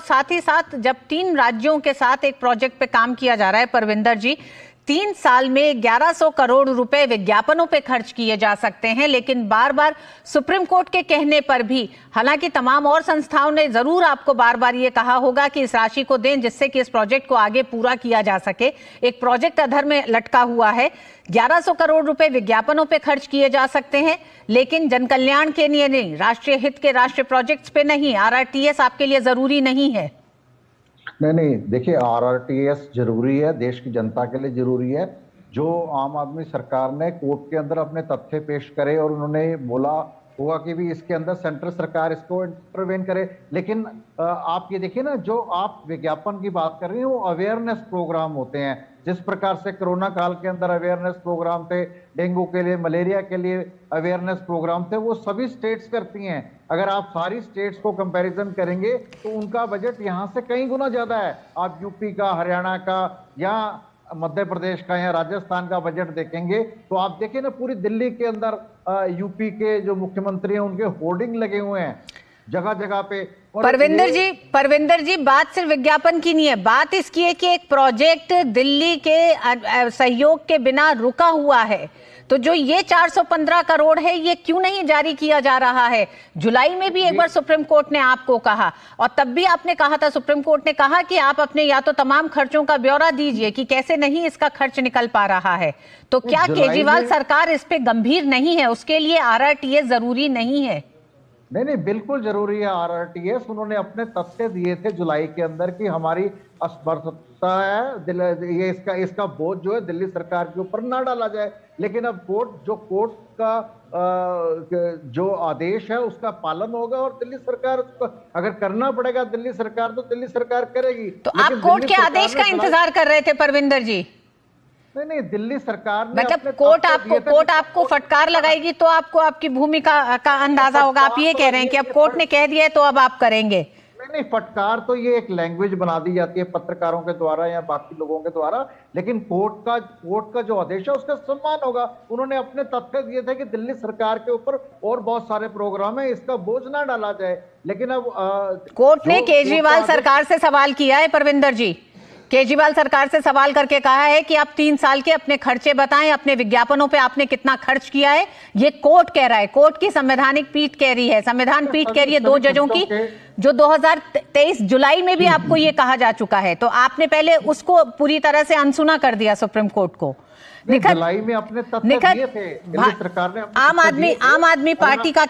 साथ ही साथ जब 3 राज्यों के साथ एक प्रोजेक्ट पे काम किया जा रहा है परविंदर जी, 3 साल में 1100 करोड़ रुपए विज्ञापनों पे खर्च किए जा सकते हैं, लेकिन बार बार सुप्रीम कोर्ट के कहने पर भी, हालांकि तमाम और संस्थाओं ने जरूर आपको बार बार ये कहा होगा कि इस राशि को दें जिससे कि इस प्रोजेक्ट को आगे पूरा किया जा सके, एक प्रोजेक्ट अधर में लटका हुआ है। 1100 करोड़ रुपए विज्ञापनों पे खर्च किए जा सकते हैं, लेकिन जन कल्याण के लिए नहीं, राष्ट्रीय हित के राष्ट्रीय प्रोजेक्ट्स पे नहीं। आरआरटीएस आपके लिए जरूरी नहीं है? नहीं, देखिए, आरआरटीएस जरूरी है, देश की जनता के लिए जरूरी है। जो आम आदमी सरकार ने कोर्ट के अंदर अपने तथ्य पेश करे और उन्होंने बोला होगा कि भी इसके अंदर सेंट्रल सरकार इसको इंटरवेन करे, लेकिन आप ये देखिए ना, जो आप विज्ञापन की बात कर रही हैं वो अवेयरनेस प्रोग्राम होते हैं। जिस प्रकार से कोरोना काल के अंदर अवेयरनेस प्रोग्राम थे, डेंगू के लिए, मलेरिया के लिए अवेयरनेस प्रोग्राम थे, वो सभी स्टेट्स करती हैं। अगर आप सारी स्टेट्स को कंपैरिजन करेंगे तो उनका बजट यहाँ से कई गुना ज्यादा है। आप यूपी का, हरियाणा का या मध्य प्रदेश का या राजस्थान का बजट देखेंगे तो आप देखिए ना, पूरी दिल्ली के अंदर यूपी के जो मुख्यमंत्री हैं उनके होर्डिंग लगे हुए हैं जगह जगह पे। परविंदर जी, बात सिर्फ विज्ञापन की नहीं है, बात इसकी है कि एक प्रोजेक्ट दिल्ली के सहयोग के बिना रुका हुआ है, तो जो ये 415 करोड़ है ये क्यों नहीं जारी किया जा रहा है? जुलाई में भी एक बार सुप्रीम कोर्ट ने आपको कहा, और तब भी आपने कहा था, सुप्रीम कोर्ट ने कहा कि आप अपने या तो तमाम खर्चों का ब्यौरा दीजिए कि कैसे नहीं इसका खर्च निकल पा रहा है। तो क्या केजरीवाल सरकार इस पे गंभीर नहीं है? उसके लिए आरआरटीएस जरूरी नहीं है? नहीं, बिल्कुल जरूरी है आरआरटीएस। उन्होंने अपने तथ्य दिए थे जुलाई के अंदर कि हमारी असमर्थता है, ये इसका बोझ जो है दिल्ली सरकार के ऊपर ना डाला जाए। लेकिन अब कोर्ट का जो आदेश है उसका पालन होगा, और दिल्ली सरकार को अगर करना पड़ेगा दिल्ली सरकार तो दिल्ली सरकार करेगी। तो आप कोर्ट के आदेश का इंतजार कर रहे थे परविंदर जी? नहीं, दिल्ली सरकार ने मतलब कोर्ट आपको फटकार लगाएगी तो आपको आपकी भूमिका का अंदाजा होगा। आप ये कह रहे हैं कि अब कोर्ट ने कह दिया है तो अब आप करेंगे? नहीं, फटकार तो ये एक लैंग्वेज बना दी जाती है पत्रकारों के द्वारा या बाकी लोगों के द्वारा, लेकिन कोर्ट का जो आदेश है उसका सम्मान होगा। उन्होंने अपने तथ्य दिए थे कि दिल्ली सरकार के ऊपर और बहुत सारे प्रोग्राम है, इसका बोझ ना डाला जाए। लेकिन अब कोर्ट ने केजरीवाल सरकार से सवाल किया है परविंदर जी, केजरीवाल सरकार से सवाल करके कहा है कि आप 3 साल के अपने खर्चे बताएं, अपने विज्ञापनों पे आपने कितना खर्च किया है। ये कोर्ट कह रहा है, कोर्ट की संवैधानिक पीठ कह रही है, संविधान पीठ कह रही है 2 जजों की, जो 2023 जुलाई में भी आपको ये कहा जा चुका है। तो आपने पहले उसको पूरी तरह से अनसुना कर दिया सुप्रीम कोर्ट को। जुलाई में अपने तथ्य दिए थे, दिल्ली सरकार ने। आम आदमी पार्टी का